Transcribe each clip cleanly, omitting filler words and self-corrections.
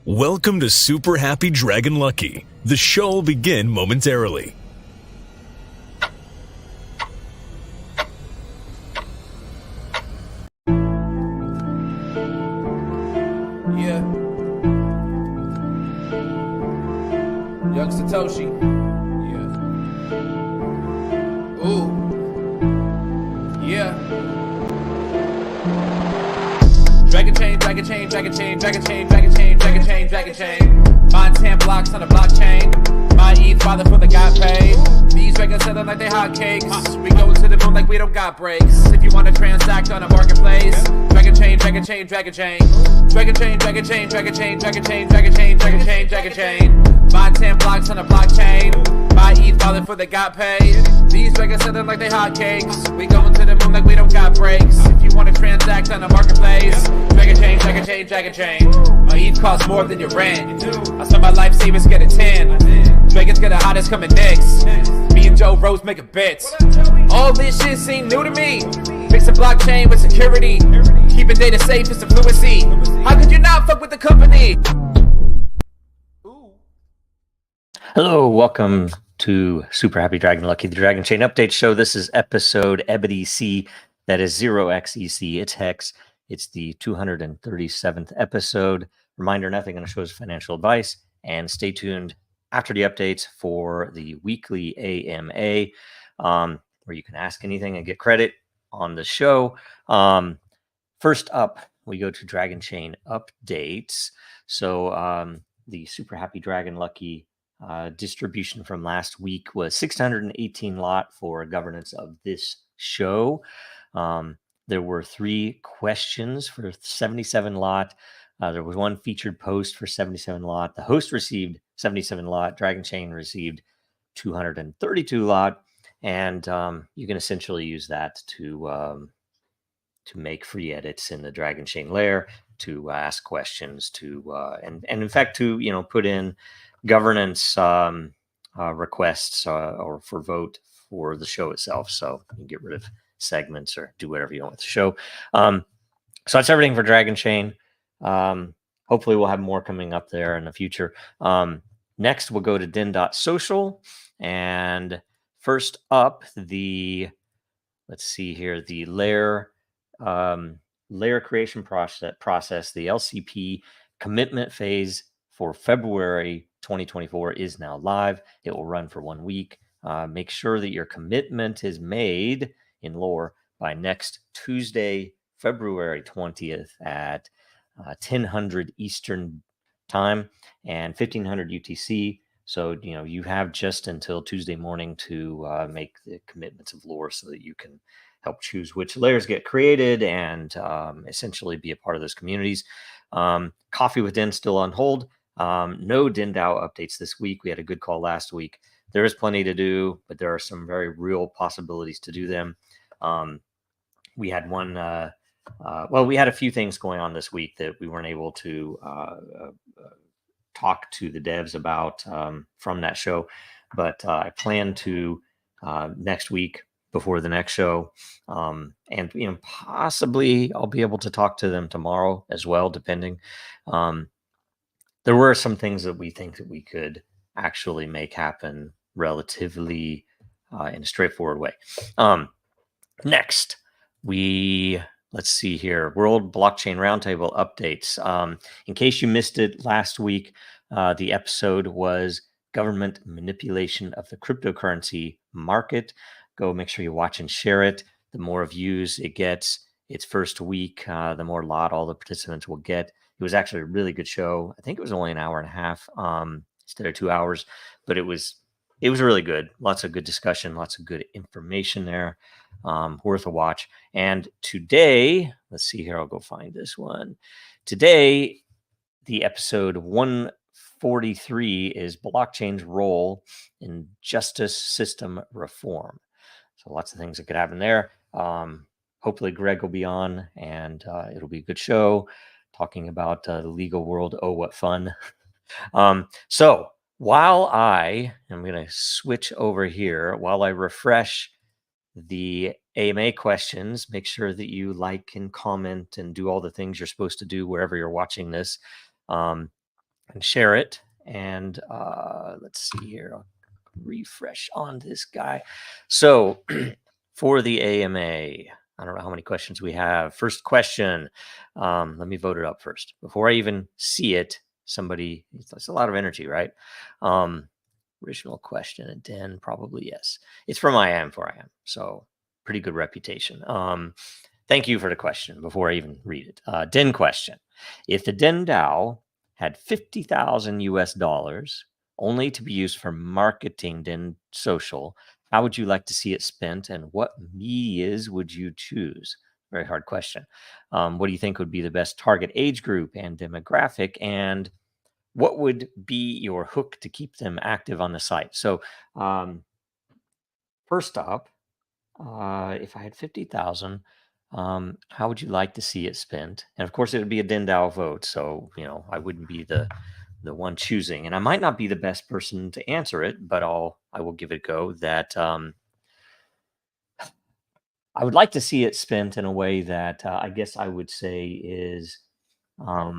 Welcome to Super Happy Dragon Lucky. The show will begin momentarily. Yeah. Young Satoshi. Yeah. Ooh. Yeah. Dragonchain, Dragonchain, Dragonchain, Dragonchain, Dragonchain, Dragonchain, Dragonchain. Mine 10 blocks on the blockchain. My ETH father for the got paid. These dragons selling like they hotcakes. We go to the moon like we don't got breaks. If you want to transact on a marketplace, Dragonchain, Dragonchain, Dragonchain. Dragonchain, Dragonchain, Dragonchain, Dragonchain, Dragonchain, Dragonchain, Dragonchain. Mine 10 blocks on the blockchain. My ETH father for the got paid. These dragons selling like they hotcakes. We going to the moon like we don't got breaks. If you want to transact on a marketplace, Dragonchain, Dragonchain, Dragonchain. My ETH costs more than your rent. I saw my life savings get a 10. Dragons get the hottest coming next. Me and Joe Rose making bets. All this shit seem new to me. Mixing blockchain with security. Keeping data safe is the fluency. How could you not fuck with the company? Hello, welcome to Super Happy Dragon Lucky, the Dragonchain Update Show. This is episode EBITC, that is 0xec. It's Hex. It's the 237th episode. Reminder, nothing on the show is financial advice. And stay tuned after the updates for the weekly AMA, where you can ask anything and get credit on the show. First up, we go to Dragonchain updates. So the Super Happy Dragon Lucky distribution from last week was 618 lot for governance of this show. There were 3 questions for 77 lot. There was 1 featured post for 77 lot. The host received 77 lot. Dragonchain received 232 lot. And you can essentially use that to make free edits in the Dragonchain layer, to ask questions, and in fact to put in governance requests or for vote for the show itself. So you can get rid of segments or do whatever you want with the show. So that's everything for Dragonchain. Hopefully we'll have more coming up there in the future. Next we'll go to Den.Social, and first up let's see here, the layer creation process, the LCP commitment phase for February 2024 is now live. It will run for 1 week. Make sure that your commitment is made in lore by next Tuesday, February 20th at 1000 Eastern time and 1500 UTC. So, you have just until Tuesday morning to make the commitments of lore so that you can help choose which layers get created and essentially be a part of those communities. Coffee with Den still on hold. No DenDAO updates this week. We had a good call last week. There is plenty to do, but there are some very real possibilities to do them. We had we had a few things going on this week that we weren't able to talk to the devs about from that show, but I plan to next week before the next show, and possibly I'll be able to talk to them tomorrow as well, depending. There were some things that we think that we could actually make happen relatively in a straightforward way. Next, let's see here, World Blockchain Roundtable updates. In case you missed it last week, the episode was government manipulation of the cryptocurrency market. Go make sure you watch and share it. The more views it gets its first week, the more lot all the participants will get. It was actually a really good show. I think it was only an hour and a half instead of 2 hours, but it was really good. Lots of good discussion, lots of good information there. Worth a watch. And today, let's see here, I'll go find this one. Today, the episode 143 is blockchain's role in justice system reform. So lots of things that could happen there. Hopefully Greg will be on, and it'll be a good show talking about the legal world. Oh, what fun. So while I'm going to switch over here, while I refresh the AMA questions, make sure that you like and comment and do all the things you're supposed to do wherever you're watching this. and share it. And let's see here. I'll refresh on this guy. So for the AMA, I don't know how many questions we have. First question. Let me vote it up first. Before I even see it, somebody, it's a lot of energy, right? Original question. And Den, probably yes. It's from I Am for I Am. So pretty good reputation. Thank you for the question before I even read it. Den question. If the Den DAO had 50,000 US dollars only to be used for marketing Den.Social, how would you like to see it spent, and what medias would you choose? Very hard question. What do you think would be the best target age group and demographic, and what would be your hook to keep them active on the site? So first up, if I had 50,000, how would you like to see it spent? And of course, it would be a DAO vote, so I wouldn't be the one choosing, and I might not be the best person to answer it, but I will give it a go. That I would like to see it spent in a way that I guess I would say is, how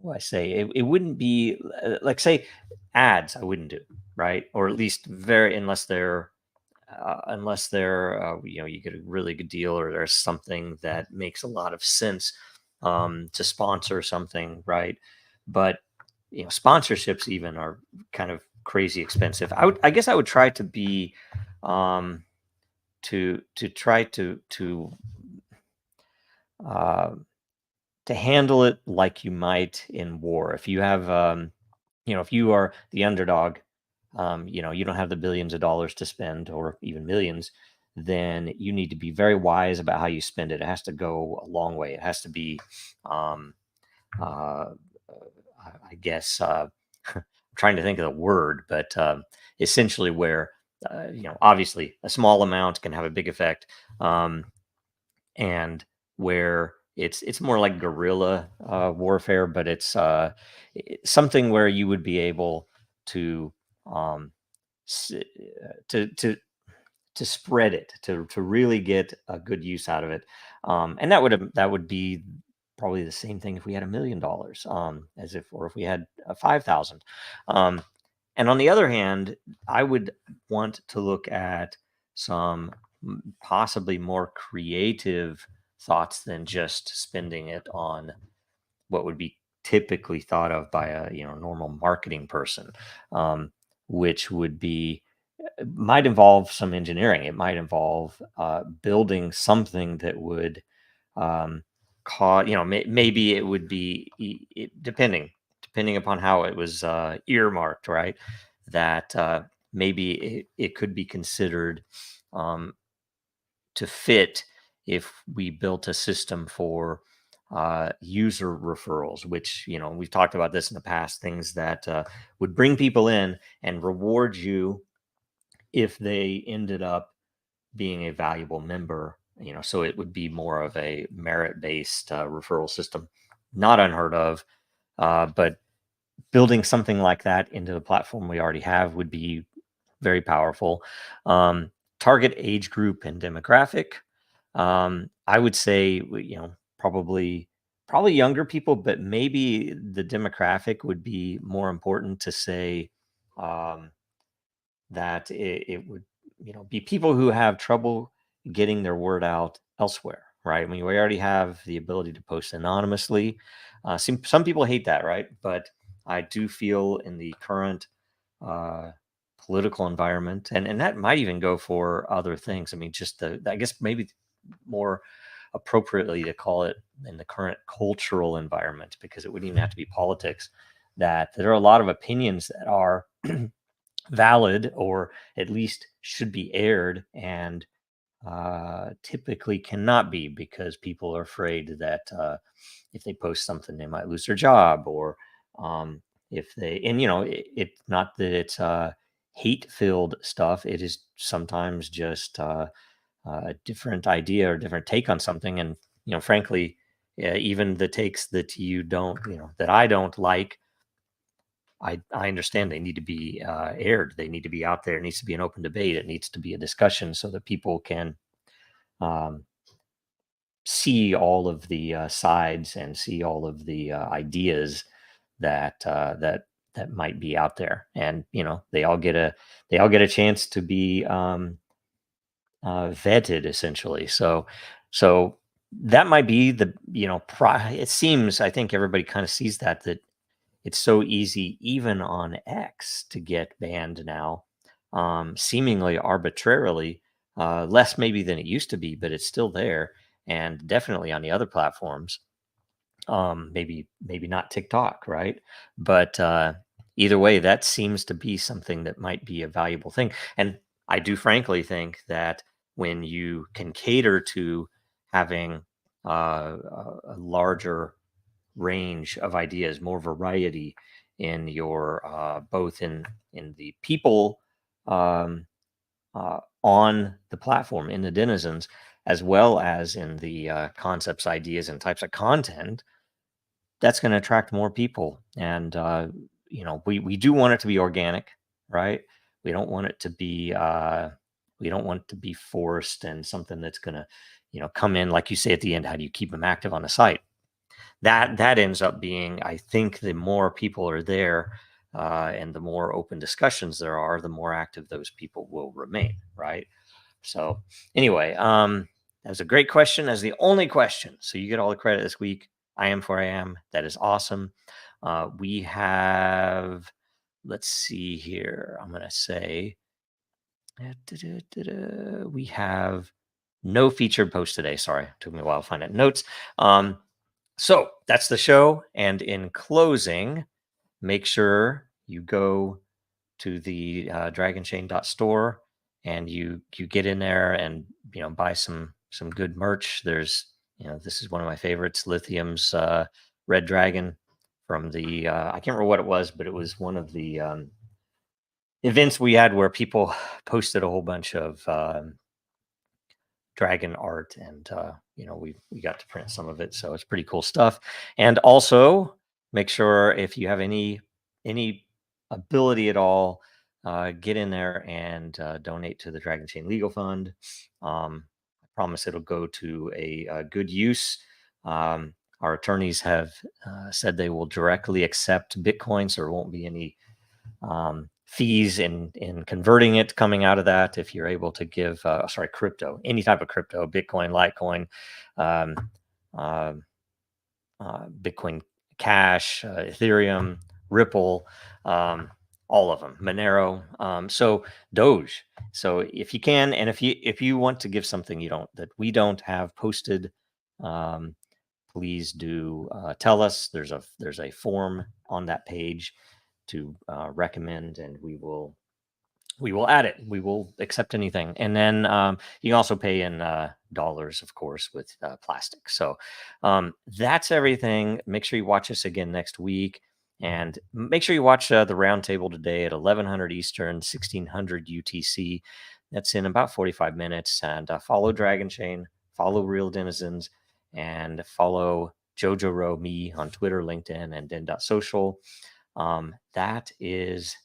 do I say it wouldn't be like, say, ads. I wouldn't do, right, or at least unless they're you get a really good deal, or there's something that makes a lot of sense to sponsor something, right? But sponsorships even are kind of crazy expensive. I guess I would try to be to try to handle it like you might in war. If you have if you are the underdog, you don't have the billions of dollars to spend, or even millions, then you need to be very wise about how you spend it. It has to go a long way. It has to be, I guess, I'm trying to think of the word, but essentially where, obviously a small amount can have a big effect, and where it's more like guerrilla warfare, but it's something where you would be able to um, to spread it, to really get a good use out of it, and that would be probably the same thing if we had $1 million, as if we had 5,000. And on the other hand, I would want to look at some possibly more creative thoughts than just spending it on what would be typically thought of by a normal marketing person, which would be might involve some engineering. It might involve building something that would cause, maybe it would be depending upon how it was earmarked, right? That maybe it could be considered to fit if we built a system for user referrals, which we've talked about this in the past, things that would bring people in and reward you if they ended up being a valuable member. So it would be more of a merit-based referral system. Not unheard of, but building something like that into the platform we already have would be very powerful. Target age group and demographic, I would say, probably younger people, but maybe the demographic would be more important to say, that it would be people who have trouble getting their word out elsewhere, right? I mean, we already have the ability to post anonymously. Some people hate that, right? But I do feel in the current political environment, and that might even go for other things. I mean, just I guess maybe more appropriately to call it in the current cultural environment, because it wouldn't even have to be politics, that there are a lot of opinions that are valid, or at least should be aired, and typically cannot be, because people are afraid that if they post something, they might lose their job, or if they, and it's not that it's hate-filled stuff. It is sometimes just a different idea or different take on something, and frankly, even the takes that you don't, that I don't like, I understand they need to be aired. They need to be out there. It needs to be an open debate. It needs to be a discussion so that people can see all of the sides and see all of the ideas that might be out there, and they all get a chance to be vetted, essentially. So that might be the it seems, I think everybody kind of sees that it's so easy even on X to get banned now, seemingly arbitrarily, less maybe than it used to be, but it's still there, and definitely on the other platforms. Maybe not TikTok, right? But either way, that seems to be something that might be a valuable thing. And I do frankly think that when you can cater to having a larger range of ideas, more variety in your both in the people on the platform, in the denizens, as well as in the concepts, ideas, and types of content, that's going to attract more people. And we do want it to be organic, right? We don't want it to be forced and something that's going to come in, like you say at the end, how do you keep them active on the site? That ends up being, I think, the more people are there, and the more open discussions there are, the more active those people will remain, right? So anyway, that was a great question. That's the only question. So you get all the credit this week. I am for I am. That is awesome. We have, let's see here. I'm going to say, we have no featured post today. Sorry, it took me a while to find it. Notes. So that's the show. And in closing, make sure you go to the Dragonchain.Store and you get in there and buy some good merch. There's this is one of my favorites, Lithium's Red Dragon from the I can't remember what it was, but it was one of the events we had where people posted a whole bunch of dragon art, and we got to print some of it, so it's pretty cool stuff. And also make sure, if you have any ability at all, get in there and donate to the Dragonchain Legal Fund. I promise it'll go to a good use. Our attorneys have said they will directly accept Bitcoin, so there won't be any fees in converting it coming out of that. If you're able to give crypto, any type of crypto, Bitcoin, Litecoin, Bitcoin Cash, Ethereum, Ripple, all of them, Monero, so Doge. So if you can, and if you want to give something that we don't have posted, please do tell us. There's a form on that page to recommend, and we will add it. We will accept anything. And then you can also pay in dollars, of course, with plastic. So that's everything. Make sure you watch us again next week, and make sure you watch the roundtable today at 1100 Eastern, 1600 UTC. That's in about 45 minutes. And follow Dragonchain, follow Real Denizens, and follow Jojo Rowe, me, on Twitter, LinkedIn, and Den.Social. That is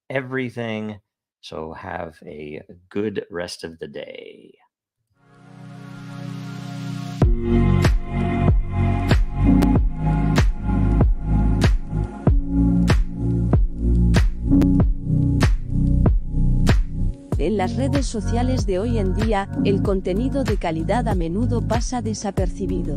everything. So have a good rest of the day. En las redes sociales de hoy en día, el contenido de calidad a menudo pasa desapercibido.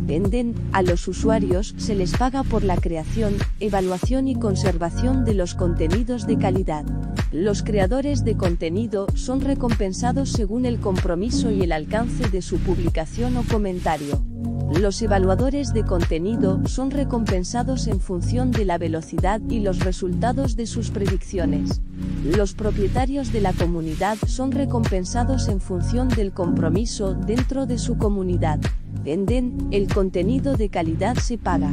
En Den, a los usuarios se les paga por la creación, evaluación y conservación de los contenidos de calidad. Los creadores de contenido son recompensados según el compromiso y el alcance de su publicación o comentario. Los evaluadores de contenido son recompensados en función de la velocidad y los resultados de sus predicciones. Los propietarios de la comunidad son recompensados en función del compromiso dentro de su comunidad. En Den, el contenido de calidad se paga.